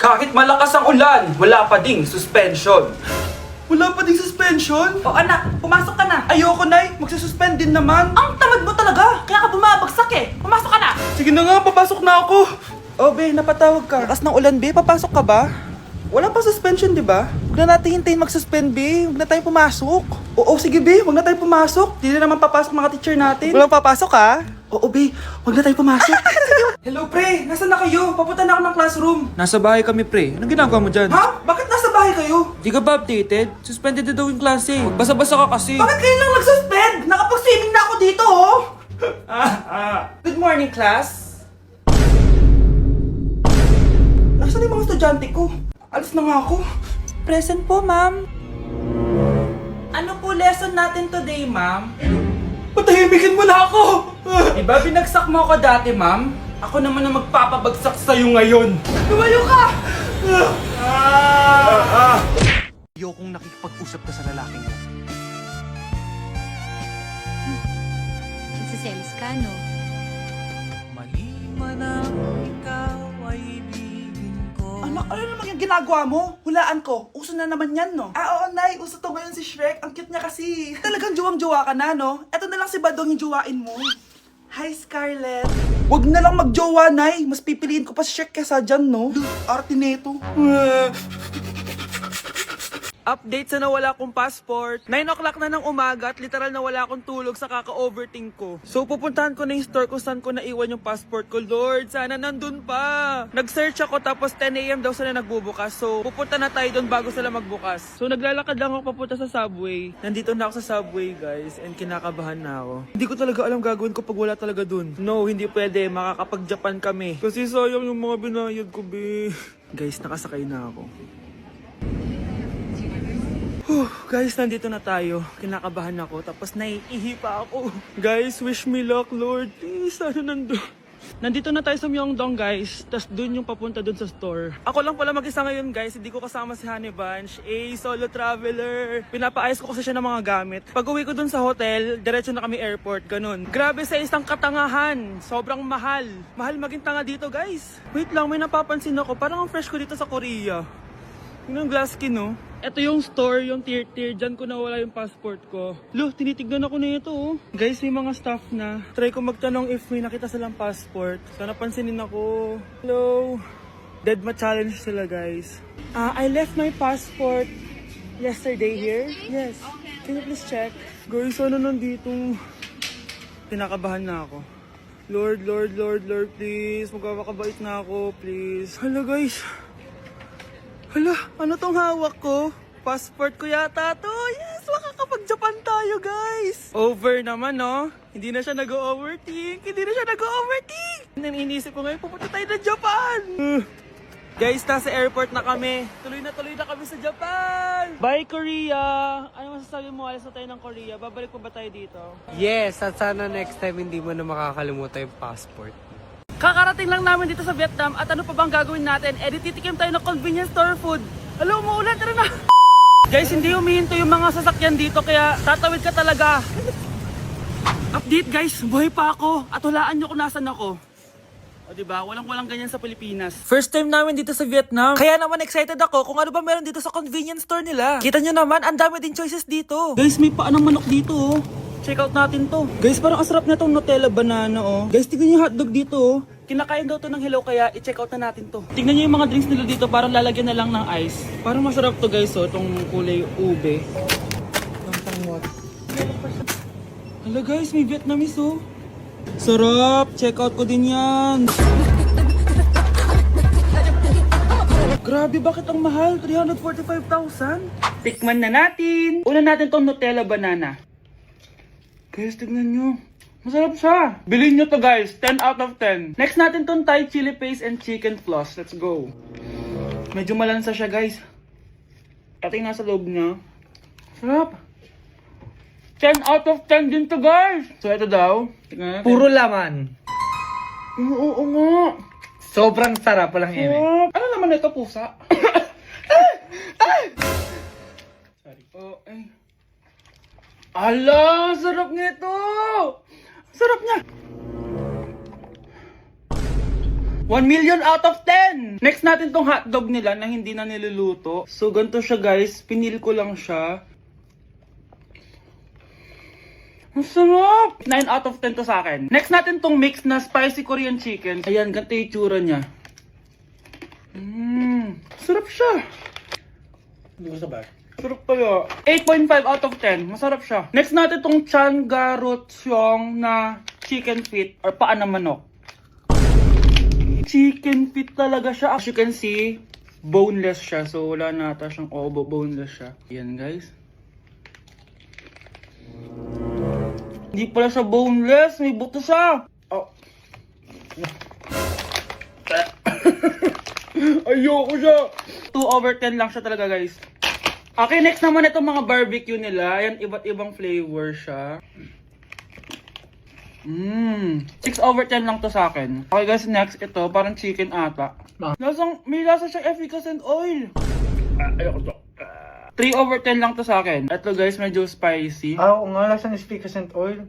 Kahit malakas ang ulan, wala pa ding suspension. Wala pa ding suspension? O anak, pumasok ka na. Ayoko, Nay. Magsususpend din naman. Ang tamad mo talaga. Kaya ka bumabagsak eh. Pumasok ka na. Sige na nga, papasok na ako. Oh, be, napatawag ka. Lakas ng ulan, be. Papasok ka ba? Wala pa suspension, di ba? Huwag na natin hintayin mag-suspend, be. Huwag na tayo pumasok. Oo, sige, be. Huwag na tayo pumasok. Di na naman papasok mga teacher natin. Walang papasok, ha? Oo, be. Huwag na tayo pumasok. Hello, pre. Nasaan na kayo? Papunta na ako ng classroom. Nasa bahay kami, pre. Anong ginagawa mo dyan? Ha? Bakit nasa bahay kayo? Di ka ba updated? Suspended na daw yung klase. Magbasa-basa ka kasi. Bakit kayo lang nag-suspend? Nakapag-swimming na ako dito oh. Good morning, class. Nasaan yung mga estudyante ko? Alis na nga ako. Present po, ma'am. Ano po lesson natin today, ma'am? Patahimikin mo na ako! Diba binagsak mo ako dati, ma'am? Ako naman ang magpapabagsak sa'yo ngayon. Lumayo ka! Ayokong nakikipag-usap ka sa lalaking mo. Nagsiselos ka, no? Mali man ang ikaw ay ibigin ko. Anak, ano naman yung ginagawa mo? Hulaan ko. Uso na naman yan, no? Oo, Nay. Uso to ngayon si Shrek. Ang cute niya kasi. Talagang juwang-jowa ka na, no? Eto na lang si Badong yung jowain mo. Hi, Scarlett. Wag na lang mag-jowa, Nay. Mas pipiliin ko pa si Shrek kesa dyan, no? Arte neto. Update sa nawala kong passport. 9 o'clock na ng umaga at literal na wala akong tulog sa kaka-overthink ko. So pupuntahan ko na yung store kung saan ko naiwan yung passport ko. Lord, sana nandun pa. Nag-search ako tapos 10 AM daw sila nagbubukas. So pupunta na tayo doon bago sila magbukas. So naglalakad lang ako papunta sa subway. Nandito na ako sa subway, guys, and kinakabahan na ako. Hindi ko talaga alam gagawin ko pag wala talaga doon. No, hindi pwede. Makakapag-Japan kami. Kasi sayang yung mga binayad ko, be. Guys, nakasakay na ako. Guys, nandito na tayo. Kinakabahan ako. Tapos naiihi pa ako. Guys, wish me luck, Lord. Please, sana nandun. Nandito na tayo sa Myeongdong, guys. Tapos dun yung papunta dun sa store. Ako lang pala mag-isa ngayon, guys. Hindi ko kasama si Honey Bunch. Solo traveler. Pinapaayos ko kasi siya ng mga gamit. Pag uwi ko dun sa hotel, diretso na kami airport. Ganun. Grabe sa isang katangahan. Sobrang mahal. Mahal maging tanga dito, guys. Wait lang, may napapansin ako. Parang ang fresh ko dito sa Korea. Yun ang glass skin, no? Ito yung store, yung tier. Diyan ko nawala yung passport ko. Lo, tinitignan ako na ito, oh. Guys, may mga staff na. Try ko magtanong if may nakita silang passport. Sana pansinin ako. Hello? Deadma challenge sila, guys. I left my passport yesterday here. Yes. Can you please check? Guys, sana nandito? Pinakabahan na ako. Lord, please. Magkakabait na ako, please. Hala, guys. Hala, ano tong hawak ko? Passport ko yata to. Yes, makakapag-Japan tayo, guys. Over naman, no? Hindi na siya nag-overthink. Iniisip ko ngayon, pupunta tayo ng Japan. Guys, nasa airport na kami. Tuloy na kami sa Japan. Bye, Korea. Ano masasabi mo? Alas na tayo ng Korea. Babalik pa ba tayo dito? Yes, at sana next time hindi mo na makakalimutan yung passport. Kakarating lang namin dito sa Vietnam at ano pa bang gagawin natin? Titikim tayo ng convenience store food. Hello, umuulan, tara na! Guys, hindi humihinto yung mga sasakyan dito kaya tatawid ka talaga. Update, guys, buhay pa ako at hulaan nyo kung nasan ako. O diba, walang ganyan sa Pilipinas. First time namin dito sa Vietnam. Kaya naman excited ako kung ano ba meron dito sa convenience store nila. Kita nyo naman, ang dami din choices dito. Guys, may paanong manok dito, oh. Check out natin to. Guys, parang asarap na tong Nutella banana, oh. Guys, tignan yung hotdog dito, oh. Kinakain daw to ng Hello kaya i-check out na natin to. Tignan nyo yung mga drinks nila dito, parang lalagyan na lang ng ice. Parang masarap to, guys, oh, itong kulay ube. Hala, guys, may Vietnamese, oh. Sarap! Check out ko din yan. Grabe, bakit ang mahal? 345,000? Tikman na natin. Una natin tong Nutella banana. Guys, tignan nyo. Masarap siya. Bilhin nyo to, guys. 10 out of 10. Next natin tong Thai chili paste and chicken floss. Let's go. Medyo malansa siya, guys. Ito yung nasa loob niya. Sarap. 10 out of 10 din to, guys. So, ito daw. Tignan natin. Puro laman. Oo nga. Sobrang sarap, walang eme. Sarap. Ano naman ito, pusa? Sorry. Oh, ay. Ala, sarap nito! Sarap niya! 1,000,000 out of 10! Next natin tong hotdog nila na hindi na niluluto. So, ganito siya guys. Pinil ko lang siya. Ang sarap! 9 out of 10 to sa akin. Next natin tong mix na spicy Korean chicken. Ayan, ganito yung itsura niya. Sarap siya. Hindi ko sabay. Sarap kaya. 8.5 out of 10. Masarap siya. Next natin tong Changarotyong na chicken feet or paa ng manok. Chicken feet talaga siya. As you can see, boneless siya. So, wala na ata siyang obo. Boneless siya. Yan, guys. Hindi pala siya boneless. May buto siya. Oh. Ayoko siya. 2 over 10 lang siya talaga, guys. Okay, next naman itong mga barbecue nila. Ayan, iba't ibang flavor siya. 6 over 10 lang to sa akin. Okay guys, next ito, parang chicken ata. May lasa siyang efficacent oil. Ayoko to. 3 over 10 lang to sa akin. Ito guys, medyo spicy. Oo nga, lasang efficacent oil.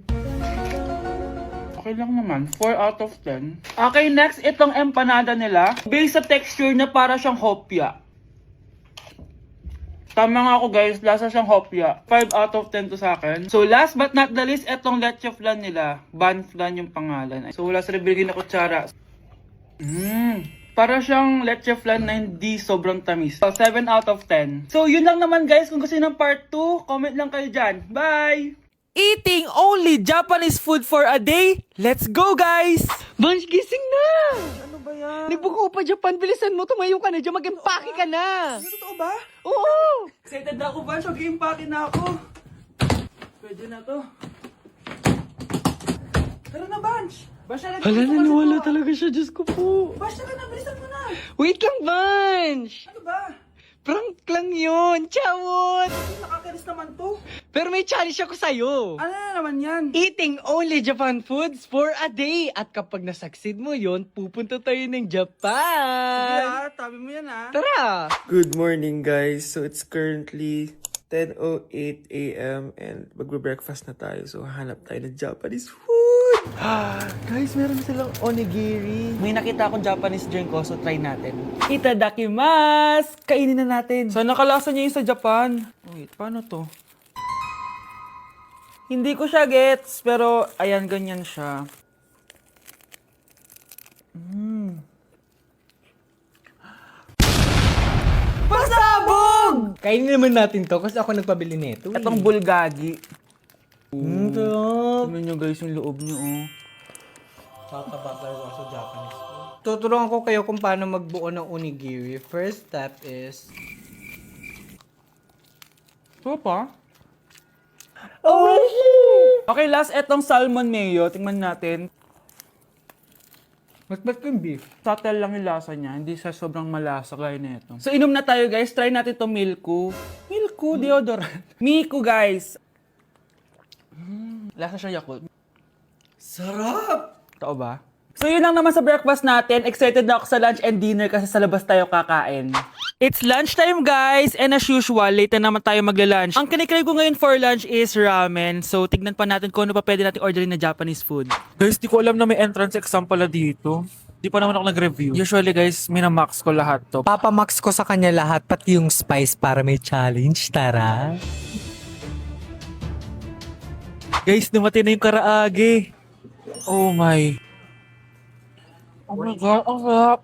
Okay lang naman, 4 out of 10. Okay, next itong empanada nila. Based sa texture na para siyang hopya. Tama nga ako guys, lasa siyang hopya. 5 out of 10 to sa akin. So last but not the least, etong leche flan nila. Ban flan yung pangalan. So wala sa binigay na kutsara. Para siyang leche flan na hindi sobrang tamis. So 7 out of 10. So yun lang naman guys. Kung gusto niyo ng part 2, comment lang kayo dyan. Bye! Eating only Japanese food for a day? Let's go, guys! Bunch, gising na! Ano ba yan? Nagbuko pa Japan, bilisan mo, tumayo ka na dyan, mag-empake ka na! Totoo ba? Oo! Excited na ako ba? Mag-impake na ako. Pwede na to. Tara na, Bunch! Basya na Hala, naniwala talaga siya, Diyos ko po. Bunch, tara na, bilisan mo na! Wait lang, Bunch! Ano ba? Prank lang yun, chawot! Nakakainis naman to. Pero may challenge ako sa'yo. Ano na naman yan? Eating only Japan foods for a day. At kapag nasucceed mo yon, pupunta tayo ng Japan. Tabi mo yan Tara! Good morning guys. So it's currently 10:08 a.m. and magbe-breakfast na tayo. So hanap tayo ng Japanese food. Guys, meron silang onigiri. May nakita akong Japanese drink ko, so try natin. Itadakimasu! Kainin na natin. So nakalasa niya yung sa Japan. Wait, paano to? Hindi ko siya gets, pero ayan, ganyan siya. Pasabog! Kainin naman natin to kasi ako nagpabili nito. Itong bulgagi. Tignan nyo guys yung loob nyo oh. Tuturuan ko kayo kung paano magbuo ng onigiri. First step is... Ito pa? Okay, last etong salmon mayo. Tingnan natin. Mas ba't yung beef? Subtle lang yung lasa niya. Hindi siya sobrang malasa gaya na ito. So, inom na tayo, guys. Try natin to Milku. Milku, deodorant. Miku, guys. Lasa siya Yakult. Sarap! Totoo ba? So, yun lang naman sa breakfast natin. Excited na ako sa lunch and dinner kasi sa labas tayo kakain. It's lunchtime, guys. And as usual, late na naman tayo magla-lunch. Ang kinikrave ko ngayon for lunch is ramen. So, tignan pa natin kung ano pa pwede natin orderin na Japanese food. Guys, di ko alam na may entrance exam pala dito. Di pa naman ako nag-review. Usually guys, minamax ko lahat to. Papamax ko sa kanya lahat, pati yung spice para may challenge. Tara! Guys, dumating na yung karaage. Oh my. Oh my God, ang sarap.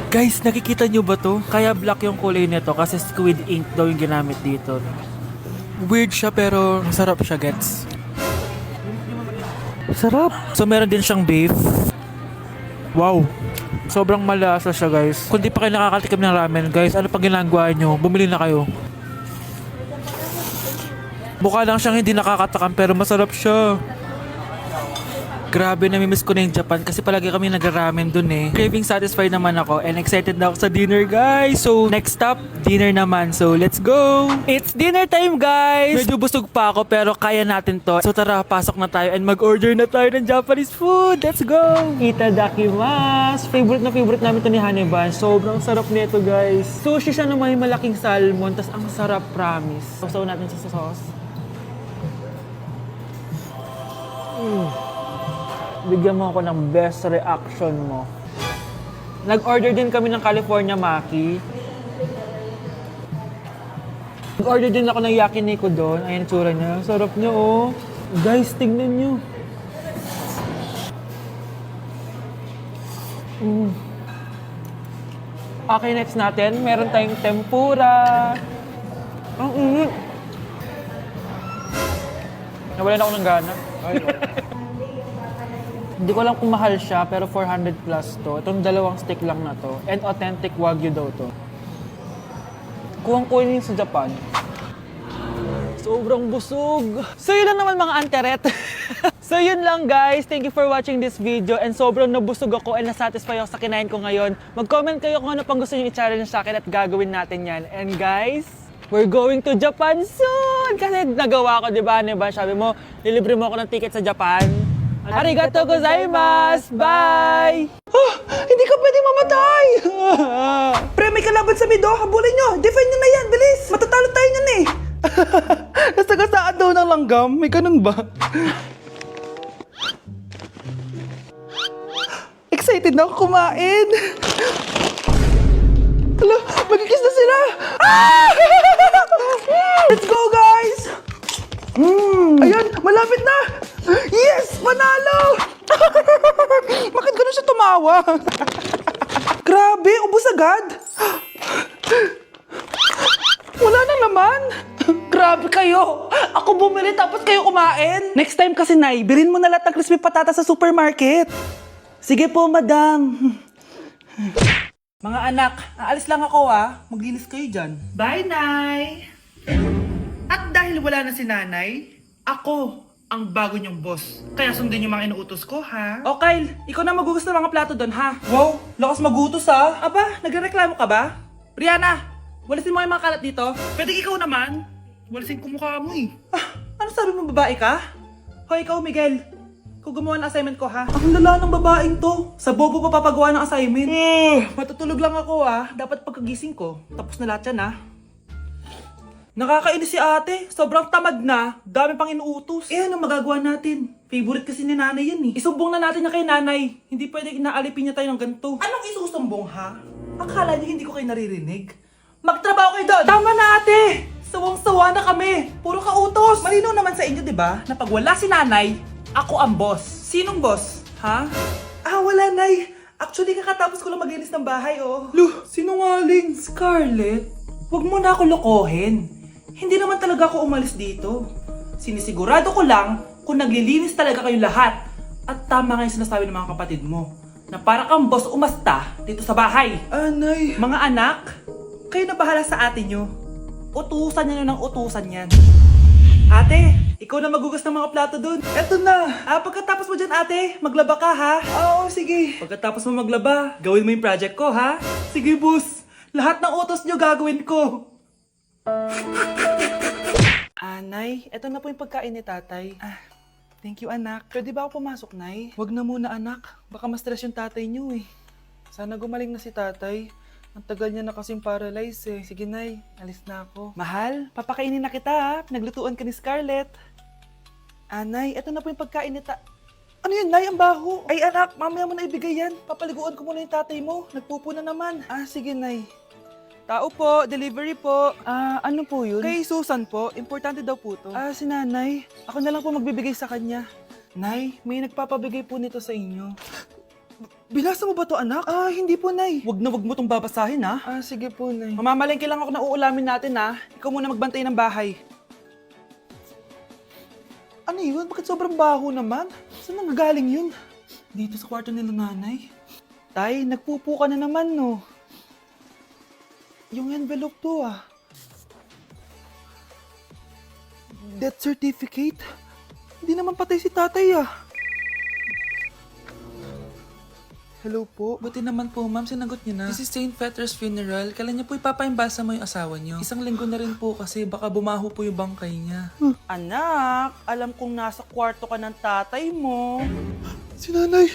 Guys, nakikita nyo ba to? Kaya black yung kulay nito kasi squid ink daw yung ginamit dito. Weird siya pero masarap siya, gets. Sarap. So meron din siyang beef. Wow. Sobrang malasa siya, guys. Kung di pa kayo nakakatikim ng ramen, guys, ano pang ginagawa nyo? Bumili na kayo. Mukha lang siyang hindi nakakatakam pero masarap siya. Grabe, namimiss ko na yung Japan kasi palagi kami nag-ramen dun eh. Craving satisfied naman ako and excited na ako sa dinner, guys. So, next stop, dinner naman. So, let's go! It's dinner time, guys! Medyo busog pa ako pero kaya natin to. So, tara, pasok na tayo and mag-order na tayo ng Japanese food. Let's go! Itadakimasu! Favorite namin to ni Haneban. Sobrang sarap nito, guys. Sushi siya na may malaking salmon, tas ang sarap, promise. Sausaw natin sa sauce. Bigyan mo ako ng best reaction mo. Nag-order din kami ng California Maki. Nag-order din ako ng yakiniku doon. Ayan ang tsura niya. Sarap niya, oh. Guys, tignan niyo. Okay, next natin. Meron tayong tempura. Ang init. Nawalan ako ng gana. Hindi ko alam kung mahal siya, pero 400 plus to. Itong dalawang stick lang na to. And authentic Wagyu daw to. Kuwang-kunin sa Japan. Sobrang busog. So yun lang naman mga anteret. So yun lang guys. Thank you for watching this video. And sobrang nabusog ako and nasatisfy ako sa kinain ko ngayon. Mag-comment kayo kung ano pang gusto nyo i-challenge sa akin at gagawin natin yan. And guys, we're going to Japan soon! Kasi nagawa ko, di ba? Sabi mo, lilibre mo ako ng ticket sa Japan. Arigato gozaimasu! Bye! Hindi ka pwede mamatay! Pre, may kalaban sa mido. Habulin nyo. Defend nyo na yan. Bilis. Matatalo tayo nyan eh. Nasagasaan daw ng langgam. May ganun ba? Excited na ako kumain. Hala, magkikis na sila. Ah! Let's go, guys! Ayan, malapit na! Yes! Panalo! Bakit ganun siya tumawa? Grabe, ubos agad! Wala na naman! Grabe kayo! Ako bumili tapos kayo kumain! Next time kasi, Nay, bilhin mo na lahat ng crispy patata sa supermarket. Sige po, madam. Mga anak, aalis lang ako Maglinis kayo dyan. Bye, Nay! At dahil wala na si Nanay, ako ang bago niyong boss. Kaya sundin yung mga inuutos ko, ha? O Kyle, ikaw na magugas ng mga plato doon, ha? Wow, lakas magutos, ha? Aba, nagrereklamo ka ba? Brianna, walisin mo yung mga kalat dito. Pwede ikaw naman. Walisin ko mukha mo eh. Ano sabi mo, babae ka? Hoy, ikaw, Miguel. Ikaw gumawa ng assignment ko, ha? Ang lala ng babaeng to. Sa bobo pa papagawa ng assignment. Matutulog lang ako, Dapat pagkagising ko, tapos na lahat yan, Nakakainis si ate. Sobrang tamad na. Dami pang inuutos. Ano magagawa natin? Favorite kasi ni nanay yan eh. Isumbong na natin niya kay nanay. Hindi pwede inaalipin niya tayo ng ganito. Anong isusumbong ha? Akala niyo hindi ko kayo naririnig? Magtrabaho kayo doon! Tama na ate! Sawang-sawa na kami. Puro kautos. Malinaw naman sa inyo, di ba? Na pag wala si nanay, ako ang boss. Sinong boss? Ha? Wala nay. Actually, kakatapos ko lang maglinis ng bahay, Luh, sinungaling. Scarlett, huwag mo na ako lokohin. Hindi naman talaga ako umalis dito. Sinisigurado ko lang kung naglilinis talaga kayo lahat. At tama nga yung sinasabi ng mga kapatid mo. Na para kang boss umasta dito sa bahay. Anay. Mga anak, kayo na bahala sa ate nyo. Utusan nyo ng utusan yan. Ate, ikaw na magugas ng mga plato dun. Eto na. Pagkatapos mo dyan ate, maglaba ka ha? Oo, sige. Pagkatapos mo maglaba, gawin mo yung project ko ha? Sige boss. Lahat ng utos nyo gagawin ko. Nay, eto na po yung pagkain ni tatay. Thank you anak. Pwede ba ako pumasok, Nay? Wag na muna anak. Baka ma-stress yung tatay niyo eh. Sana gumaling na si tatay. Ang tagal niya na kasing paralyzed eh. Sige Nay, alis na ako. Mahal, papakainin na kita ha. Naglutuan ka ni Scarlett. Nay, eto na po yung pagkain ni Ano yun, Nay? Ang baho. Ay anak, mamaya mo na ibigay yan. Papaliguan ko muna yung tatay mo. Nagpupo na naman. Sige Nay. Tao po, delivery po. Ano po yun? Kay Susan po, importante daw po to. Si nanay, ako na lang po magbibigay sa kanya. Nay, may nagpapabigay po nito sa inyo. Binasa mo ba to anak? Hindi po Nay. Wag mo tong babasahin ha. Sige po Nay. Mamamalengke lang ako na uulamin natin ha. Ikaw muna magbantay ng bahay. Ano yun? Bakit sobrang baho naman? Saan nanggagaling yun? Dito sa kwarto nila nanay. Tay, nagpupo ka na naman no. Yung envelope to Death certificate? Hindi naman patay si tatay Hello po. Buti naman po ma'am, sinagot niyo na. This is St. Peter's Funeral. Kailan niya po ipapaimbasa mo yung asawa niyo? Isang linggo na rin po kasi baka bumaho po yung bangkay niya. Anak, alam kong nasa kwarto ka ng tatay mo. Si nanay.